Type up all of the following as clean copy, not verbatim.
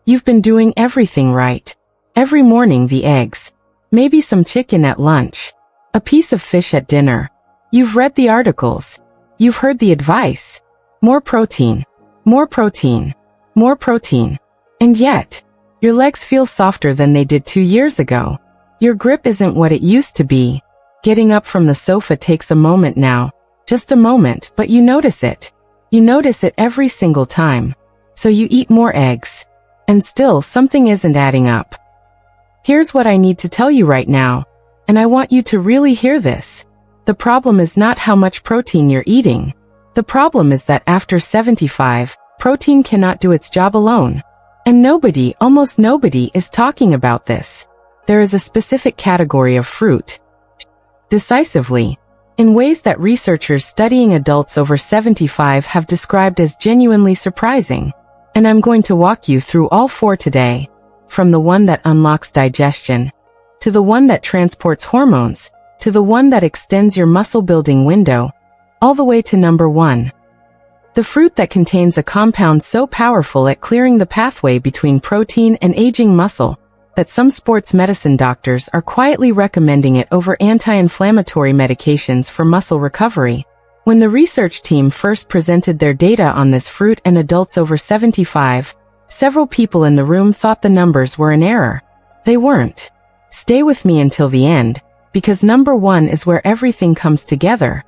You've been doing everything right. Every morning the eggs. Maybe some chicken at lunch. A piece of fish at dinner. You've read the articles. You've heard the advice. More protein. More protein. More protein. And yet, your legs feel softer than they did 2 years ago. Your grip isn't what it used to be. Getting up from the sofa takes a moment now. Just a moment, but you notice it. You notice it every single time. So you eat more eggs. And still something isn't adding up. Here's what I need to tell you right now. And I want you to really hear this. The problem is not how much protein you're eating. The problem is that after 75, protein cannot do its job alone. And nobody, almost nobody, is talking about this. There is a specific category of fruit. Decisively. In ways that researchers studying adults over 75 have described as genuinely surprising. And I'm going to walk you through all 4 today. From the one that unlocks digestion, to the one that transports hormones, to the one that extends your muscle-building window, all the way to number 1. The fruit that contains a compound so powerful at clearing the pathway between protein and aging muscle, that some sports medicine doctors are quietly recommending it over anti-inflammatory medications for muscle recovery. When the research team first presented their data on this fruit in adults over 75, several people in the room thought the numbers were in error. They weren't. Stay with me until the end, because number 1 is where everything comes together.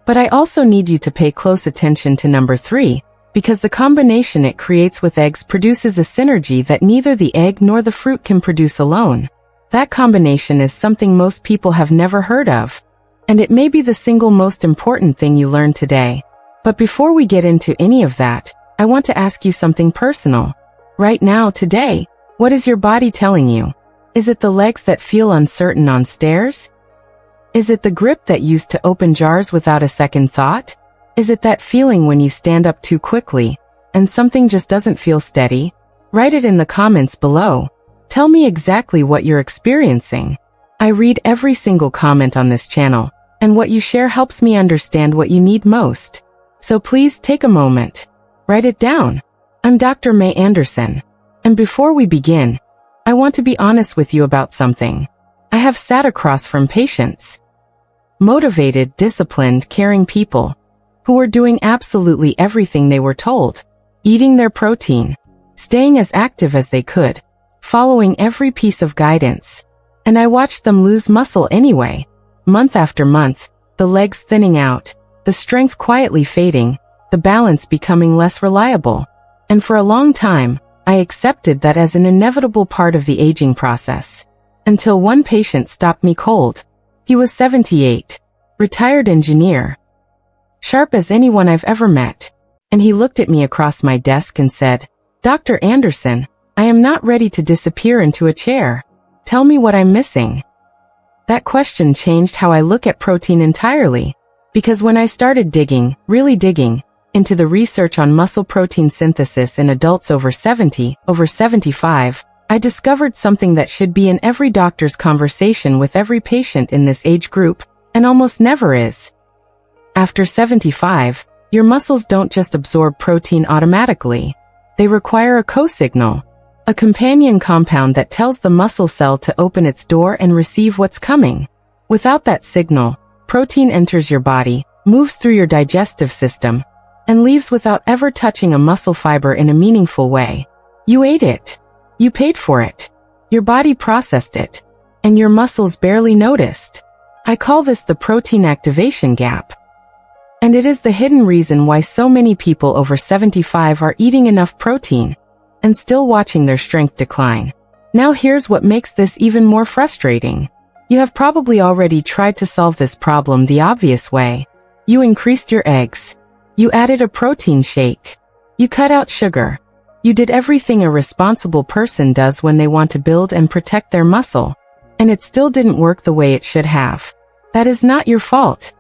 But I also need you to pay close attention to number 3, because the combination it creates with eggs produces a synergy that neither the egg nor the fruit can produce alone. That combination is something most people have never heard of. And it may be the single most important thing you learn today. But before we get into any of that, I want to ask you something personal. Right now, today, what is your body telling you? Is it the legs that feel uncertain on stairs? Is it the grip that used to open jars without a second thought? Is it that feeling when you stand up too quickly, and something just doesn't feel steady? Write it in the comments below. Tell me exactly what you're experiencing. I read every single comment on this channel, and what you share helps me understand what you need most. So please take a moment. Write it down. I'm Dr. May Anderson. And before we begin, I want to be honest with you about something. I have sat across from patients. Motivated, disciplined, caring people who were doing absolutely everything they were told. Eating their protein, staying as active as they could, following every piece of guidance. And I watched them lose muscle anyway. Month after month, the legs thinning out, the strength quietly fading, the balance becoming less reliable. And for a long time, I accepted that as an inevitable part of the aging process. Until one patient stopped me cold. He was 78, retired engineer, sharp as anyone I've ever met. And he looked at me across my desk and said, "Dr. Anderson, I am not ready to disappear into a chair. Tell me what I'm missing." That question changed how I look at protein entirely. Because when I started digging, really digging, into the research on muscle protein synthesis in adults over 70, over 75, I discovered something that should be in every doctor's conversation with every patient in this age group, and almost never is. After 75, your muscles don't just absorb protein automatically. They require a co-signal, a companion compound that tells the muscle cell to open its door and receive what's coming. Without that signal, protein enters your body, moves through your digestive system, and leaves without ever touching a muscle fiber in a meaningful way. You ate it. You paid for it. Your body processed it. And your muscles barely noticed. I call this the protein activation gap. And it is the hidden reason why so many people over 75 are eating enough protein and still watching their strength decline. Now here's what makes this even more frustrating. You have probably already tried to solve this problem the obvious way. You increased your eggs. You added a protein shake. You cut out sugar. You did everything a responsible person does when they want to build and protect their muscle. And it still didn't work the way it should have. That is not your fault.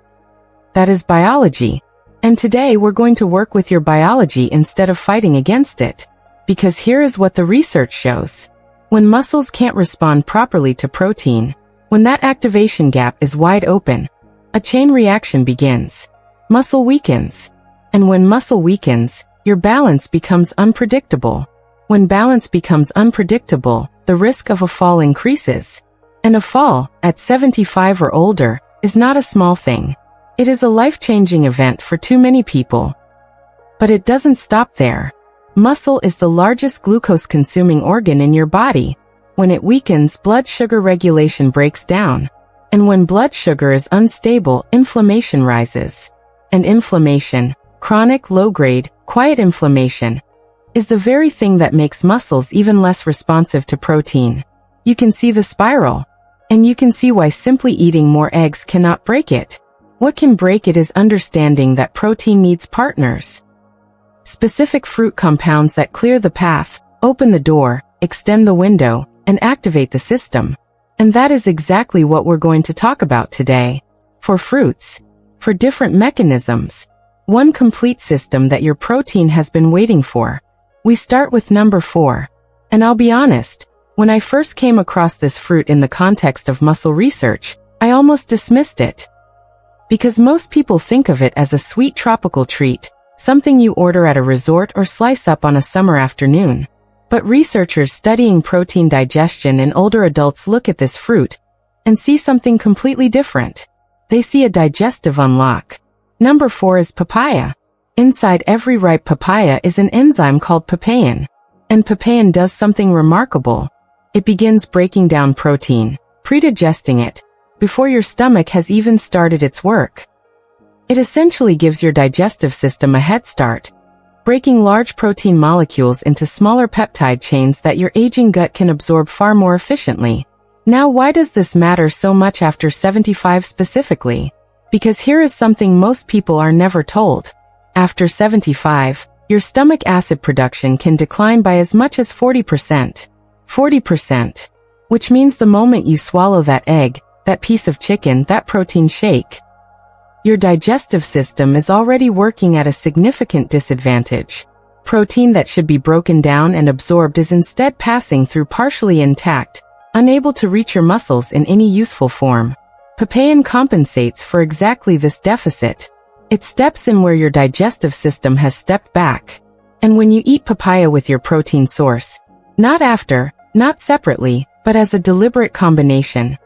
That is biology. And today we're going to work with your biology instead of fighting against it. Because here is what the research shows. When muscles can't respond properly to protein, when that activation gap is wide open, a chain reaction begins. Muscle weakens. And when muscle weakens, your balance becomes unpredictable. When balance becomes unpredictable, the risk of a fall increases. And a fall, at 75 or older, is not a small thing. It is a life-changing event for too many people. But it doesn't stop there. Muscle is the largest glucose-consuming organ in your body. When it weakens, blood sugar regulation breaks down. And when blood sugar is unstable, inflammation rises. And inflammation, chronic, low-grade, quiet inflammation, is the very thing that makes muscles even less responsive to protein. You can see the spiral. And you can see why simply eating more eggs cannot break it. What can break it is understanding that protein needs partners. Specific fruit compounds that clear the path, open the door, extend the window, and activate the system. And that is exactly what we're going to talk about today. For fruits. For different mechanisms. One complete system that your protein has been waiting for. We start with number 4. And I'll be honest, when I first came across this fruit in the context of muscle research, I almost dismissed it. Because most people think of it as a sweet tropical treat, something you order at a resort or slice up on a summer afternoon. But researchers studying protein digestion in older adults look at this fruit and see something completely different. They see a digestive unlock. Number 4 is papaya. Inside every ripe papaya is an enzyme called papain. And papain does something remarkable. It begins breaking down protein, pre-digesting it, before your stomach has even started its work. It essentially gives your digestive system a head start, breaking large protein molecules into smaller peptide chains that your aging gut can absorb far more efficiently. Now, why does this matter so much after 75 specifically? Because here is something most people are never told. After 75, your stomach acid production can decline by as much as 40%. 40%. Which means the moment you swallow that egg, that piece of chicken, that protein shake, your digestive system is already working at a significant disadvantage. Protein that should be broken down and absorbed is instead passing through partially intact, unable to reach your muscles in any useful form. Papain compensates for exactly this deficit. It steps in where your digestive system has stepped back. And when you eat papaya with your protein source, not after, not separately, but as a deliberate combination,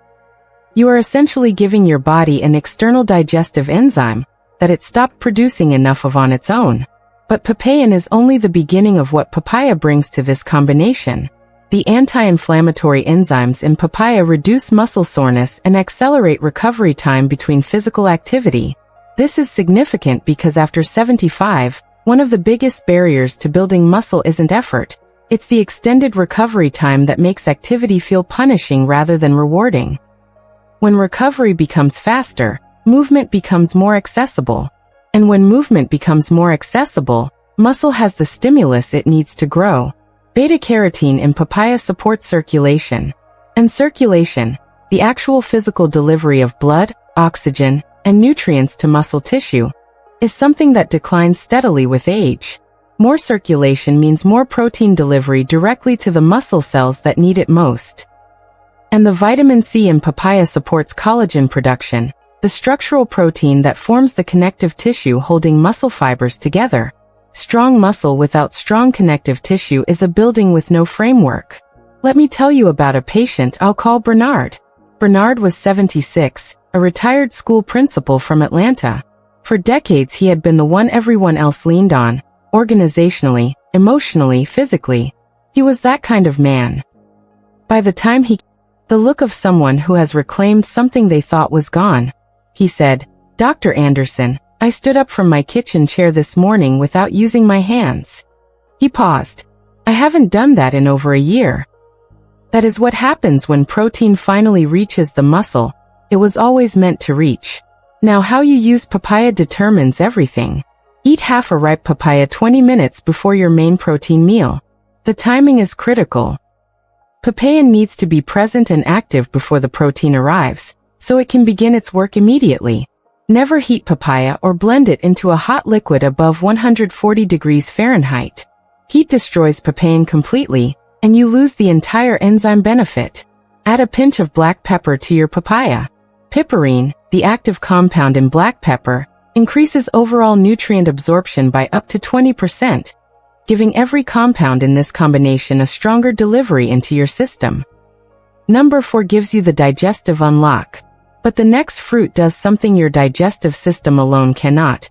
you are essentially giving your body an external digestive enzyme that it stopped producing enough of on its own. But papain is only the beginning of what papaya brings to this combination. The anti-inflammatory enzymes in papaya reduce muscle soreness and accelerate recovery time between physical activity. This is significant because after 75, one of the biggest barriers to building muscle isn't effort. It's the extended recovery time that makes activity feel punishing rather than rewarding. When recovery becomes faster, movement becomes more accessible. And when movement becomes more accessible, muscle has the stimulus it needs to grow. Beta-carotene in papaya supports circulation. And circulation, the actual physical delivery of blood, oxygen, and nutrients to muscle tissue, is something that declines steadily with age. More circulation means more protein delivery directly to the muscle cells that need it most. And the vitamin C in papaya supports collagen production, the structural protein that forms the connective tissue holding muscle fibers together. Strong muscle without strong connective tissue is a building with no framework. Let me tell you about a patient I'll call Bernard. Bernard was 76, a retired school principal from Atlanta. For decades he had been the one everyone else leaned on, organizationally, emotionally, physically. He was that kind of man. By the time the look of someone who has reclaimed something they thought was gone. He said, "Dr. Anderson, I stood up from my kitchen chair this morning without using my hands." He paused. "I haven't done that in over a year." That is what happens when protein finally reaches the muscle it was always meant to reach. Now, how you use papaya determines everything. Eat half a ripe papaya 20 minutes before your main protein meal. The timing is critical. Papain needs to be present and active before the protein arrives, so it can begin its work immediately. Never heat papaya or blend it into a hot liquid above 140 degrees Fahrenheit. Heat destroys papain completely, and you lose the entire enzyme benefit. Add a pinch of black pepper to your papaya. Piperine, the active compound in black pepper, increases overall nutrient absorption by up to 20%. giving every compound in this combination a stronger delivery into your system. Number 4 gives you the digestive unlock. But the next fruit does something your digestive system alone cannot.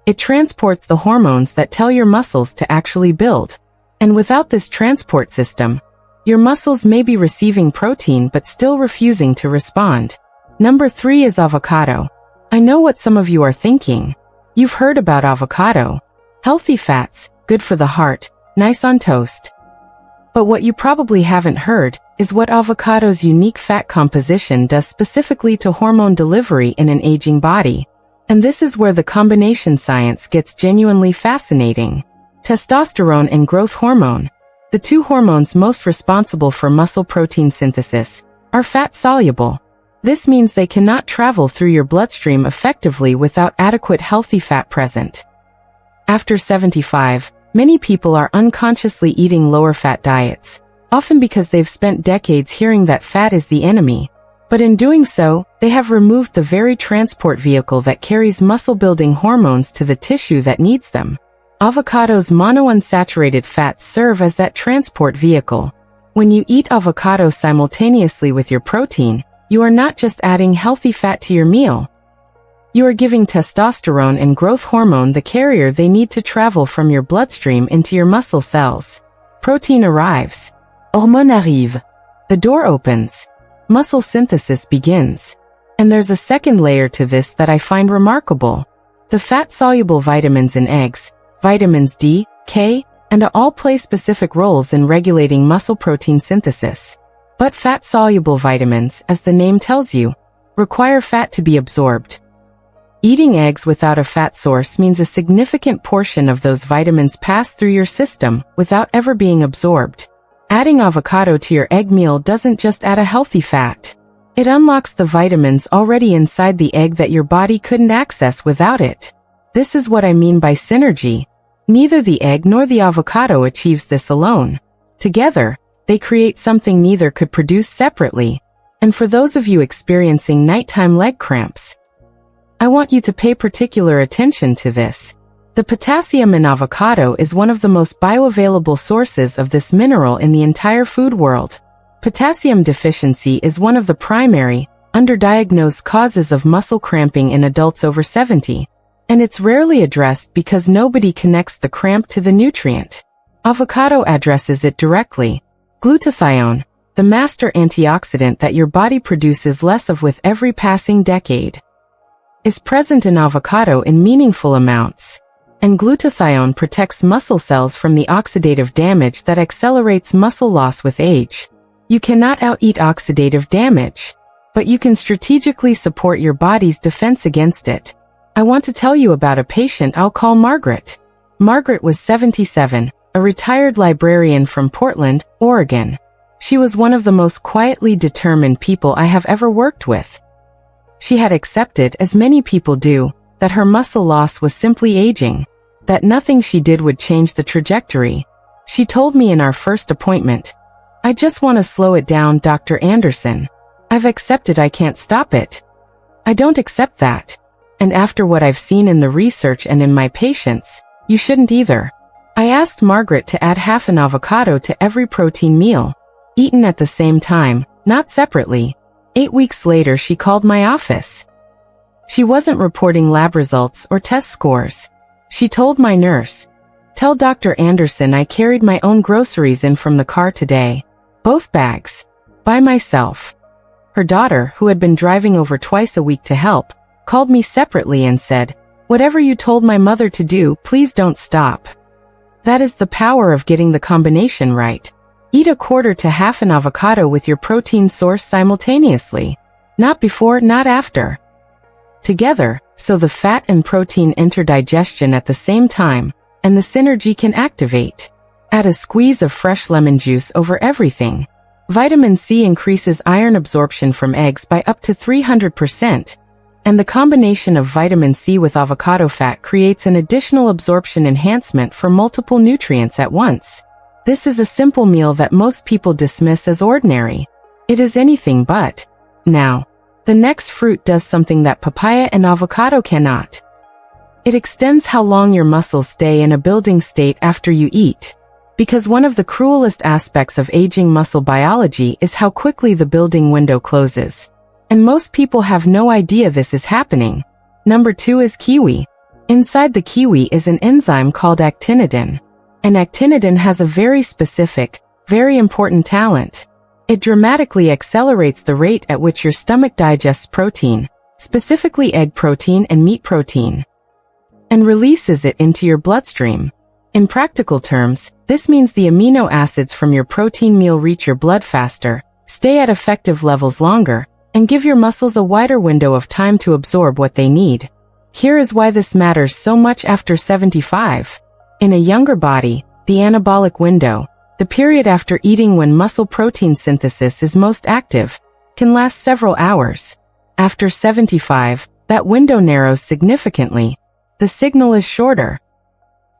It transports the hormones that tell your muscles to actually build. And without this transport system, your muscles may be receiving protein but still refusing to respond. Number 3 is avocado. I know what some of you are thinking. You've heard about avocado. Healthy fats, good for the heart, nice on toast. But what you probably haven't heard is what avocado's unique fat composition does specifically to hormone delivery in an aging body. And this is where the combination science gets genuinely fascinating. Testosterone and growth hormone, the two hormones most responsible for muscle protein synthesis, are fat-soluble. This means they cannot travel through your bloodstream effectively without adequate healthy fat present. After 75, many people are unconsciously eating lower-fat diets, often because they've spent decades hearing that fat is the enemy. But in doing so, they have removed the very transport vehicle that carries muscle-building hormones to the tissue that needs them. Avocado's monounsaturated fats serve as that transport vehicle. When you eat avocado simultaneously with your protein, you are not just adding healthy fat to your meal. You are giving testosterone and growth hormone the carrier they need to travel from your bloodstream into your muscle cells. Protein arrives. Hormone arrive. The door opens. Muscle synthesis begins. And there's a second layer to this that I find remarkable. The fat-soluble vitamins in eggs, vitamins D, K, and A all play specific roles in regulating muscle protein synthesis. But fat-soluble vitamins, as the name tells you, require fat to be absorbed. Eating eggs without a fat source means a significant portion of those vitamins pass through your system without ever being absorbed. Adding avocado to your egg meal doesn't just add a healthy fat. It unlocks the vitamins already inside the egg that your body couldn't access without it. This is what I mean by synergy. Neither the egg nor the avocado achieves this alone. Together, they create something neither could produce separately. And for those of you experiencing nighttime leg cramps, I want you to pay particular attention to this. The potassium in avocado is one of the most bioavailable sources of this mineral in the entire food world. Potassium deficiency is one of the primary, underdiagnosed causes of muscle cramping in adults over 70. And it's rarely addressed because nobody connects the cramp to the nutrient. Avocado addresses it directly. Glutathione, the master antioxidant that your body produces less of with every passing decade, is present in avocado in meaningful amounts. And glutathione protects muscle cells from the oxidative damage that accelerates muscle loss with age. You cannot out-eat oxidative damage, but you can strategically support your body's defense against it. I want to tell you about a patient I'll call Margaret. Margaret was 77, a retired librarian from Portland, Oregon. She was one of the most quietly determined people I have ever worked with. She had accepted, as many people do, that her muscle loss was simply aging, that nothing she did would change the trajectory. She told me in our first appointment, "I just want to slow it down, Dr. Anderson. I've accepted I can't stop it. I don't accept that. And after what I've seen in the research and in my patients, you shouldn't either." I asked Margaret to add half an avocado to every protein meal, eaten at the same time, not separately. 8 weeks later, she called my office. She wasn't reporting lab results or test scores. She told my nurse, "Tell Dr. Anderson I carried my own groceries in from the car today. Both bags. By myself." Her daughter, who had been driving over twice a week to help, called me separately and said, "Whatever you told my mother to do, please don't stop." That is the power of getting the combination right. Eat a quarter to half an avocado with your protein source simultaneously. Not before, not after. Together, so the fat and protein enter digestion at the same time, and the synergy can activate. Add a squeeze of fresh lemon juice over everything. Vitamin C increases iron absorption from eggs by up to 300%, and the combination of vitamin C with avocado fat creates an additional absorption enhancement for multiple nutrients at once. This is a simple meal that most people dismiss as ordinary. It is anything but. Now, the next fruit does something that papaya and avocado cannot. It extends how long your muscles stay in a building state after you eat. Because one of the cruelest aspects of aging muscle biology is how quickly the building window closes. And most people have no idea this is happening. Number 2 is kiwi. Inside the kiwi is an enzyme called actinidin. And actinidin has a very specific, very important talent. It dramatically accelerates the rate at which your stomach digests protein, specifically egg protein and meat protein, and releases it into your bloodstream. In practical terms, this means the amino acids from your protein meal reach your blood faster, stay at effective levels longer, and give your muscles a wider window of time to absorb what they need. Here is why this matters so much after 75. In a younger body, the anabolic window, the period after eating when muscle protein synthesis is most active, can last several hours. After 75, that window narrows significantly. The signal is shorter.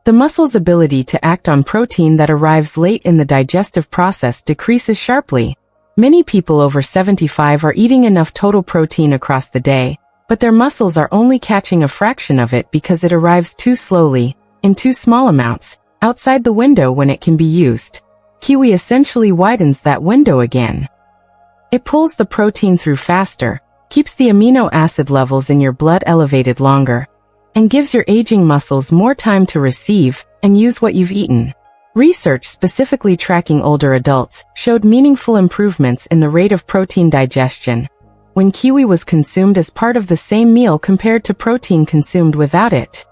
The muscle's ability to act on protein that arrives late in the digestive process decreases sharply. Many people over 75 are eating enough total protein across the day, but their muscles are only catching a fraction of it because it arrives too slowly, in too small amounts, outside the window when it can be used. Kiwi essentially widens that window again. It pulls the protein through faster, keeps the amino acid levels in your blood elevated longer, and gives your aging muscles more time to receive and use what you've eaten. Research specifically tracking older adults showed meaningful improvements in the rate of protein digestion when kiwi was consumed as part of the same meal compared to protein consumed without it.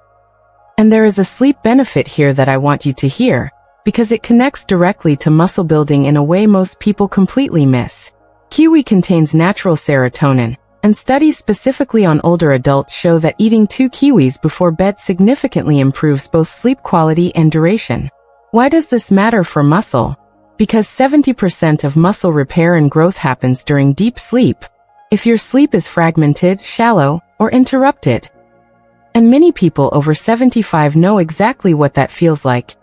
And there is a sleep benefit here that I want you to hear, because it connects directly to muscle building in a way most people completely miss. Kiwi contains natural serotonin, and studies specifically on older adults show that eating 2 kiwis before bed significantly improves both sleep quality and duration. Why does this matter for muscle? Because 70% of muscle repair and growth happens during deep sleep. If your sleep is fragmented, shallow, or interrupted. And many people over 75 know exactly what that feels like.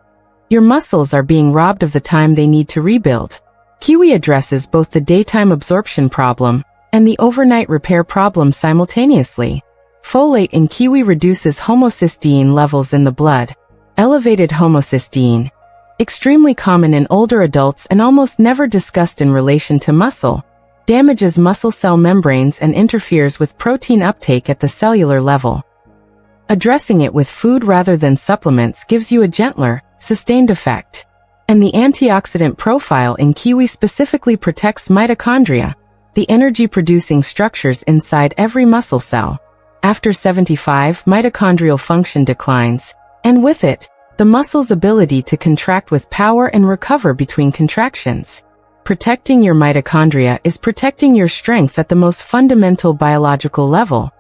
Your muscles are being robbed of the time they need to rebuild. Kiwi addresses both the daytime absorption problem and the overnight repair problem simultaneously. Folate in kiwi reduces homocysteine levels in the blood. Elevated homocysteine, extremely common in older adults and almost never discussed in relation to muscle, damages muscle cell membranes and interferes with protein uptake at the cellular level. Addressing it with food rather than supplements gives you a gentler, sustained effect. And the antioxidant profile in kiwi specifically protects mitochondria, the energy-producing structures inside every muscle cell. After 75, mitochondrial function declines, and with it, the muscle's ability to contract with power and recover between contractions. Protecting your mitochondria is protecting your strength at the most fundamental biological level.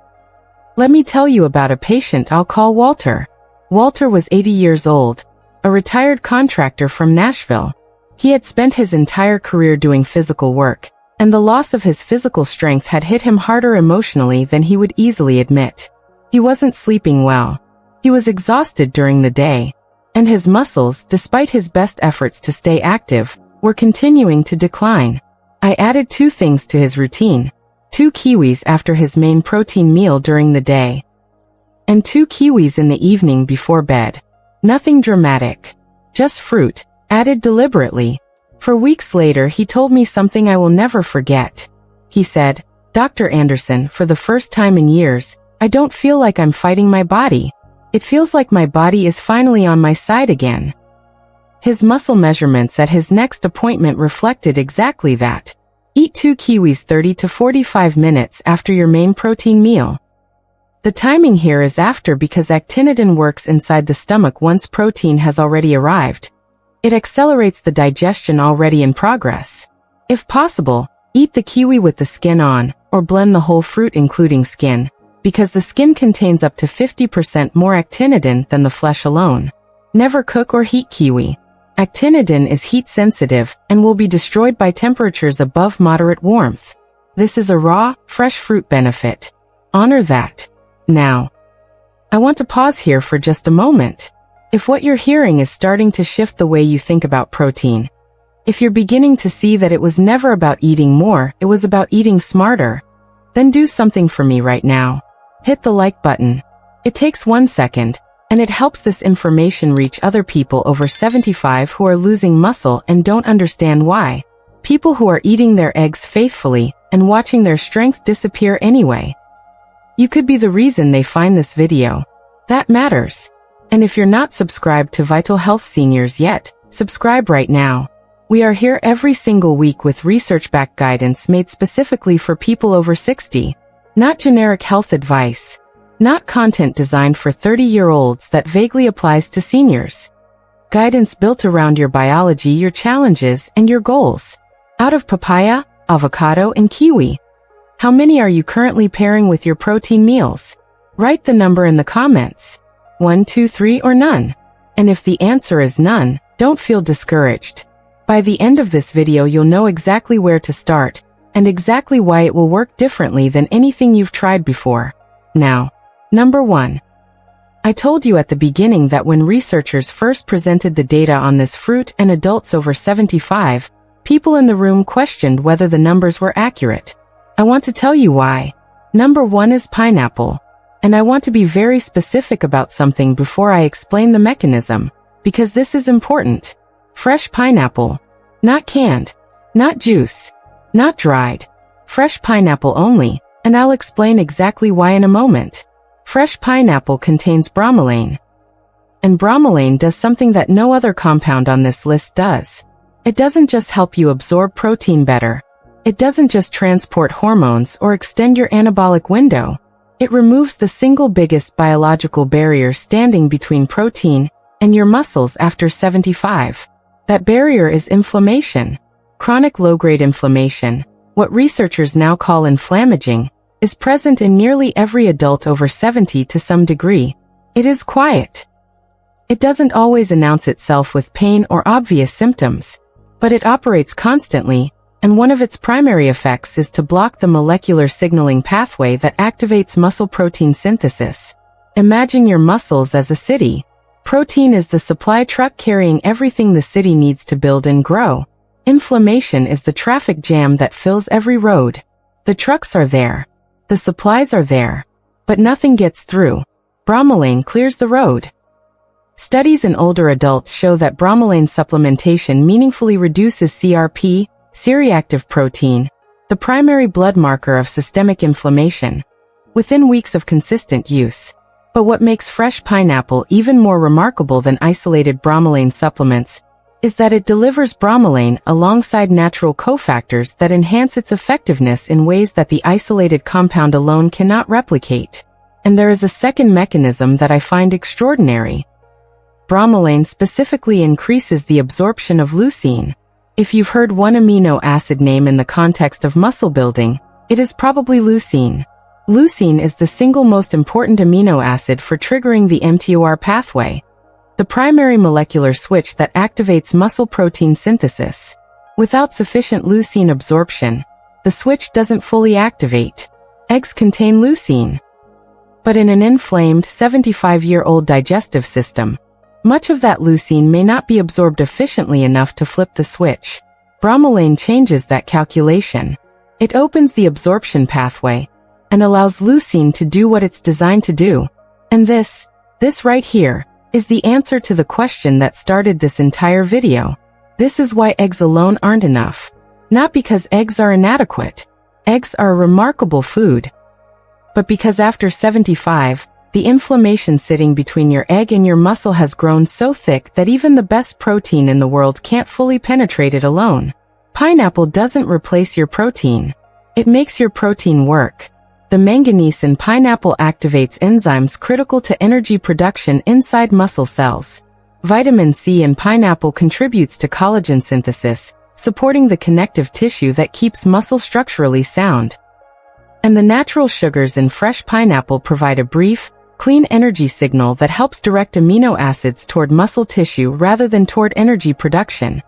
Let me tell you about a patient I'll call Walter. Walter was 80 years old, a retired contractor from Nashville. He had spent his entire career doing physical work, and the loss of his physical strength had hit him harder emotionally than he would easily admit. He wasn't sleeping well. He was exhausted during the day, and his muscles, despite his best efforts to stay active, were continuing to decline. I added 2 things to his routine: 2 kiwis after his main protein meal during the day, and 2 kiwis in the evening before bed. Nothing dramatic. Just fruit, added deliberately. For weeks later he told me something I will never forget. He said, "Dr. Anderson, for the first time in years, I don't feel like I'm fighting my body. It feels like my body is finally on my side again." His muscle measurements at his next appointment reflected exactly that. Eat 2 kiwis 30 to 45 minutes after your main protein meal. The timing here is after because actinidin works inside the stomach once protein has already arrived. It accelerates the digestion already in progress. If possible, eat the kiwi with the skin on, or blend the whole fruit including skin, because the skin contains up to 50% more actinidin than the flesh alone. Never cook or heat kiwi. Actinidin is heat sensitive and will be destroyed by temperatures above moderate warmth. This is a raw, fresh fruit benefit. Honor that. Now, I want to pause here for just a moment. If what you're hearing is starting to shift the way you think about protein, if you're beginning to see that it was never about eating more, it was about eating smarter, then do something for me right now. Hit the like button. It takes 1 second, and it helps this information reach other people over 75 who are losing muscle and don't understand why. People who are eating their eggs faithfully and watching their strength disappear anyway. You could be the reason they find this video. That matters. And if you're not subscribed to Vital Health Seniors yet, subscribe right now. We are here every single week with research-backed guidance made specifically for people over 60. Not generic health advice. Not content designed for 30-year-olds that vaguely applies to seniors. Guidance built around your biology, your challenges, and your goals. Out of papaya, avocado, and kiwi. How many are you currently pairing with your protein meals? Write the number in the comments. 1, 2, 3, or none. And if the answer is none, don't feel discouraged. By the end of this video, you'll know exactly where to start, and exactly why it will work differently than anything you've tried before. Now, number 1. I told you at the beginning that when researchers first presented the data on this fruit and adults over 75, people in the room questioned whether the numbers were accurate. I want to tell you why. Number 1 is pineapple. And I want to be very specific about something before I explain the mechanism, because this is important. Fresh pineapple. Not canned. Not juice. Not dried. Fresh pineapple only, and I'll explain exactly why in a moment. Fresh pineapple contains bromelain. And bromelain does something that no other compound on this list does. It doesn't just help you absorb protein better. It doesn't just transport hormones or extend your anabolic window. It removes the single biggest biological barrier standing between protein and your muscles after 75. That barrier is inflammation. Chronic low-grade inflammation, what researchers now call inflammaging, is present in nearly every adult over 70 to some degree. It is quiet. It doesn't always announce itself with pain or obvious symptoms, but it operates constantly, and one of its primary effects is to block the molecular signaling pathway that activates muscle protein synthesis. Imagine your muscles as a city. Protein is the supply truck carrying everything the city needs to build and grow. Inflammation is the traffic jam that fills every road. The trucks are there. The supplies are there. But nothing gets through. Bromelain clears the road. Studies in older adults show that bromelain supplementation meaningfully reduces CRP, C-reactive protein, the primary blood marker of systemic inflammation, within weeks of consistent use. But what makes fresh pineapple even more remarkable than isolated bromelain supplements is that it delivers bromelain alongside natural cofactors that enhance its effectiveness in ways that the isolated compound alone cannot replicate. And there is a second mechanism that I find extraordinary. Bromelain specifically increases the absorption of leucine. If you've heard one amino acid name in the context of muscle building, it is probably leucine. Leucine is the single most important amino acid for triggering the mTOR pathway, the primary molecular switch that activates muscle protein synthesis. Without sufficient leucine absorption, the switch doesn't fully activate. Eggs contain leucine. But in an inflamed 75-year-old digestive system, much of that leucine may not be absorbed efficiently enough to flip the switch. Bromelain changes that calculation. It opens the absorption pathway and allows leucine to do what it's designed to do. And this right here, is the answer to the question that started this entire video. This is why eggs alone aren't enough. Not because eggs are inadequate. Eggs are a remarkable food. But because after 75, the inflammation sitting between your egg and your muscle has grown so thick that even the best protein in the world can't fully penetrate it alone. Pineapple doesn't replace your protein. It makes your protein work. The manganese in pineapple activates enzymes critical to energy production inside muscle cells. Vitamin C in pineapple contributes to collagen synthesis, supporting the connective tissue that keeps muscle structurally sound. And the natural sugars in fresh pineapple provide a brief, clean energy signal that helps direct amino acids toward muscle tissue rather than toward energy production.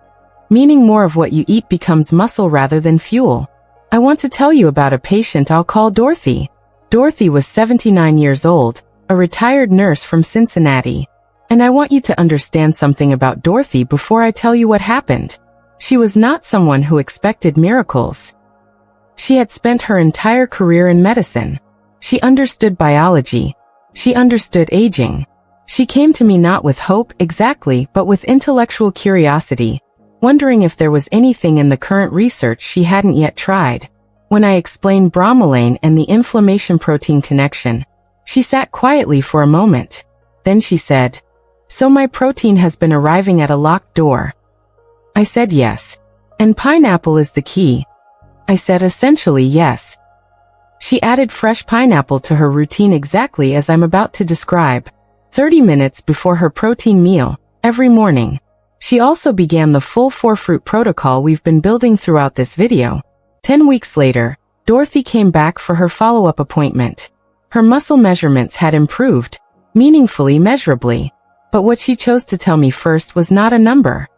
Meaning more of what you eat becomes muscle rather than fuel. I want to tell you about a patient I'll call Dorothy. Dorothy was 79 years old, a retired nurse from Cincinnati. And I want you to understand something about Dorothy before I tell you what happened. She was not someone who expected miracles. She had spent her entire career in medicine. She understood biology, She understood aging. She came to me not with hope exactly, but with intellectual curiosity, wondering if there was anything in the current research she hadn't yet tried. When I explained bromelain and the inflammation-protein connection, she sat quietly for a moment. Then she said, "So my protein has been arriving at a locked door?" I said yes. "And pineapple is the key?" I said essentially yes. She added fresh pineapple to her routine exactly as I'm about to describe, 30 minutes before her protein meal, every morning. She also began the full 4-fruit protocol we've been building throughout this video. 10 weeks later, Dorothy came back for her follow-up appointment. Her muscle measurements had improved, meaningfully, measurably. But what she chose to tell me first was not a number.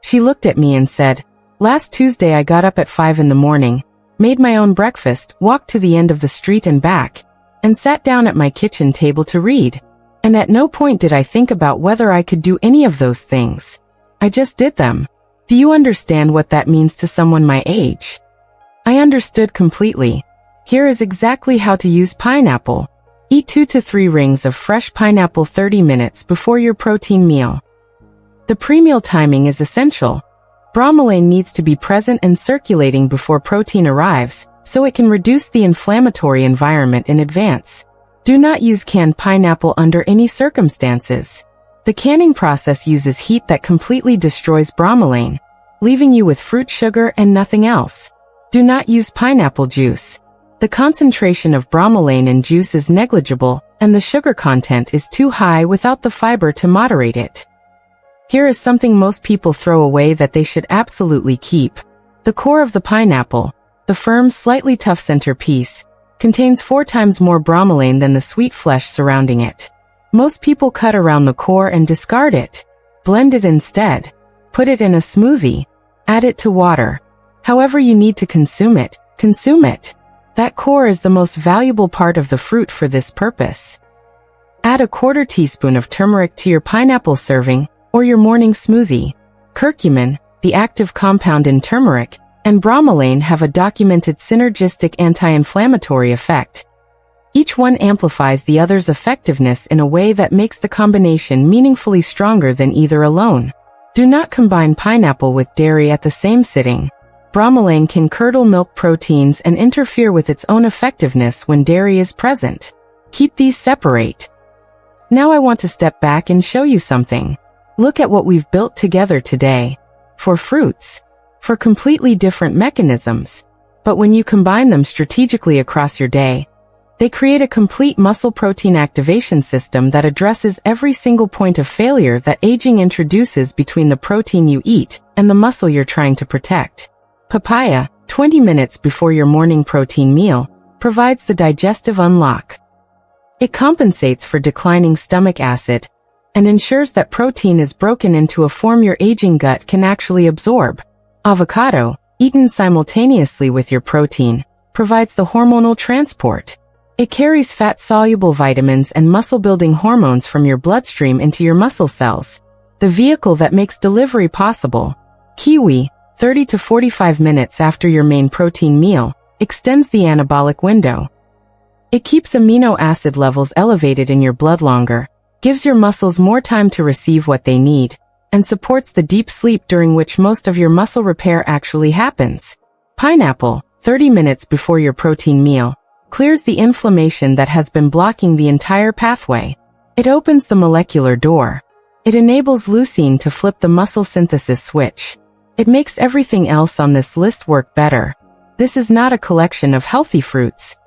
She looked at me and said, "Last Tuesday I got up at 5 in the morning, made my own breakfast, walked to the end of the street and back, and sat down at my kitchen table to read. And at no point did I think about whether I could do any of those things. I just did them." Do you understand what that means to someone my age? I understood completely. Here is exactly how to use pineapple. Eat 2 to 3 rings of fresh pineapple 30 minutes before your protein meal. The pre-meal timing is essential. Bromelain needs to be present and circulating before protein arrives, so it can reduce the inflammatory environment in advance. Do not use canned pineapple under any circumstances. The canning process uses heat that completely destroys bromelain, leaving you with fruit sugar and nothing else. Do not use pineapple juice. The concentration of bromelain in juice is negligible, and the sugar content is too high without the fiber to moderate it. Here is something most people throw away that they should absolutely keep. The core of the pineapple, the firm, slightly tough center piece, contains 4 times more bromelain than the sweet flesh surrounding it. Most people cut around the core and discard it. Blend it instead. Put it in a smoothie. Add it to water. However you need to consume it, consume it. That core is the most valuable part of the fruit for this purpose. Add a 1/4 teaspoon of turmeric to your pineapple serving, or your morning smoothie. Curcumin, the active compound in turmeric, and bromelain have a documented synergistic anti-inflammatory effect. Each one amplifies the other's effectiveness in a way that makes the combination meaningfully stronger than either alone. Do not combine pineapple with dairy at the same sitting. Bromelain can curdle milk proteins and interfere with its own effectiveness when dairy is present. Keep these separate. Now I want to step back and show you something. Look at what we've built together today. 4 fruits. 4 completely different mechanisms. But when you combine them strategically across your day, they create a complete muscle protein activation system that addresses every single point of failure that aging introduces between the protein you eat and the muscle you're trying to protect. Papaya, 20 minutes before your morning protein meal, provides the digestive unlock. It compensates for declining stomach acid and ensures that protein is broken into a form your aging gut can actually absorb. Avocado, eaten simultaneously with your protein, provides the hormonal transport. It carries fat-soluble vitamins and muscle-building hormones from your bloodstream into your muscle cells, the vehicle that makes delivery possible. Kiwi, 30 to 45 minutes after your main protein meal, extends the anabolic window. It keeps amino acid levels elevated in your blood longer, gives your muscles more time to receive what they need, and supports the deep sleep during which most of your muscle repair actually happens. Pineapple, 30 minutes before your protein meal, clears the inflammation that has been blocking the entire pathway. It opens the molecular door. It enables leucine to flip the muscle synthesis switch. It makes everything else on this list work better. This is not a collection of healthy fruits.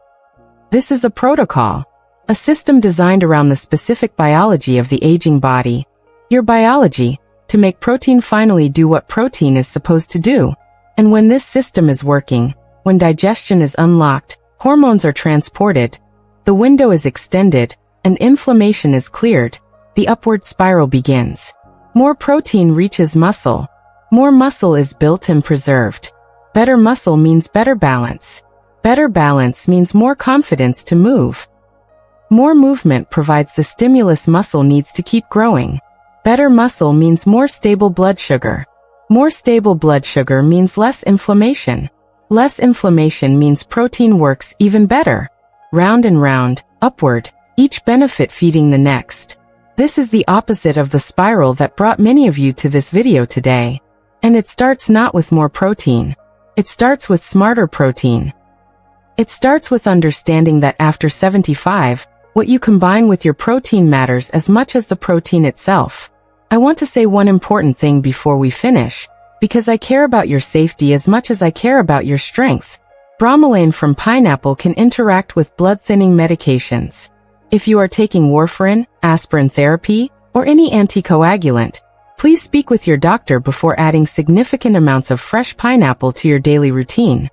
This is a protocol. A system designed around the specific biology of the aging body. Your biology, to make protein finally do what protein is supposed to do. And when this system is working, when digestion is unlocked, hormones are transported, the window is extended, and inflammation is cleared, the upward spiral begins. More protein reaches muscle. More muscle is built and preserved. Better muscle means better balance. Better balance means more confidence to move. More movement provides the stimulus muscle needs to keep growing. Better muscle means more stable blood sugar. More stable blood sugar means less inflammation. Less inflammation means protein works even better. Round and round, upward, each benefit feeding the next. This is the opposite of the spiral that brought many of you to this video today. And it starts not with more protein. It starts with smarter protein. It starts with understanding that after 75, what you combine with your protein matters as much as the protein itself. I want to say one important thing before we finish, because I care about your safety as much as I care about your strength. Bromelain from pineapple can interact with blood-thinning medications. If you are taking warfarin, aspirin therapy, or any anticoagulant, please speak with your doctor before adding significant amounts of fresh pineapple to your daily routine.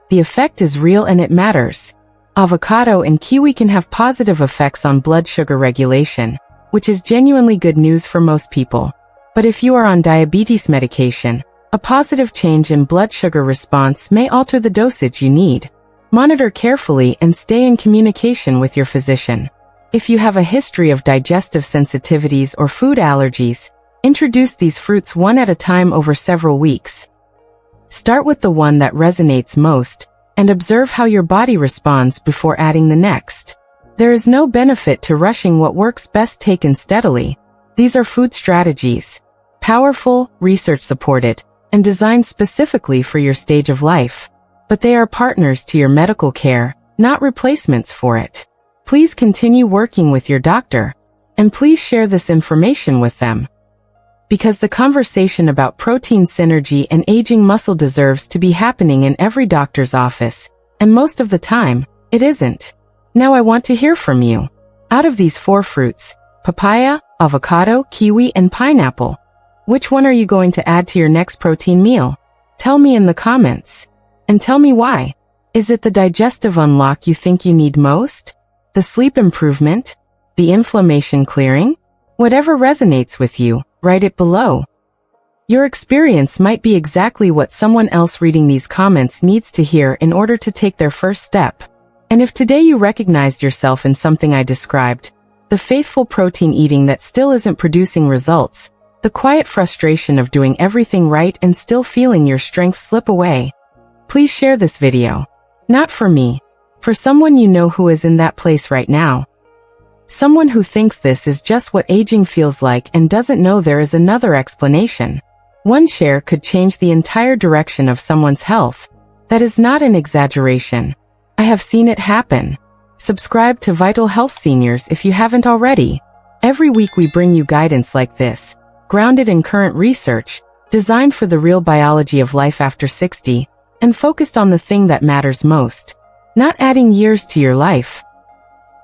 The effect is real and it matters. Avocado and kiwi can have positive effects on blood sugar regulation, which is genuinely good news for most people. But if you are on diabetes medication, a positive change in blood sugar response may alter the dosage you need. Monitor carefully and stay in communication with your physician. If you have a history of digestive sensitivities or food allergies, introduce these fruits one at a time over several weeks. Start with the one that resonates most, and observe how your body responds before adding the next. There is no benefit to rushing what works best taken steadily. These are food strategies. Powerful, research-supported, and designed specifically for your stage of life. But they are partners to your medical care, not replacements for it. Please continue working with your doctor, and please share this information with them. Because the conversation about protein synergy and aging muscle deserves to be happening in every doctor's office, and most of the time, it isn't. Now I want to hear from you. Out of these 4 fruits, papaya, avocado, kiwi, and pineapple, which one are you going to add to your next protein meal? Tell me in the comments. And tell me why. Is it the digestive unlock you think you need most? The sleep improvement? The inflammation clearing? Whatever resonates with you, write it below. Your experience might be exactly what someone else reading these comments needs to hear in order to take their first step. And if today you recognized yourself in something I described, the faithful protein eating that still isn't producing results, the quiet frustration of doing everything right and still feeling your strength slip away, please share this video. Not for me. For someone you know who is in that place right now. Someone who thinks this is just what aging feels like and doesn't know there is another explanation. One share could change the entire direction of someone's health. That is not an exaggeration. I have seen it happen. Subscribe to Vital Health Seniors if you haven't already. Every week we bring you guidance like this, grounded in current research, designed for the real biology of life after 60, and focused on the thing that matters most. Not adding years to your life.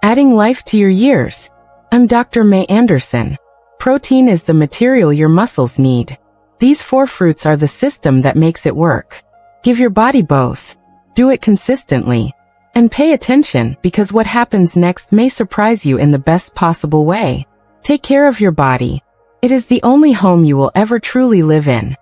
Adding life to your years. I'm Dr. May Anderson. Protein is the material your muscles need. These 4 fruits are the system that makes it work. Give your body both. Do it consistently. And pay attention, because what happens next may surprise you in the best possible way. Take care of your body. It is the only home you will ever truly live in.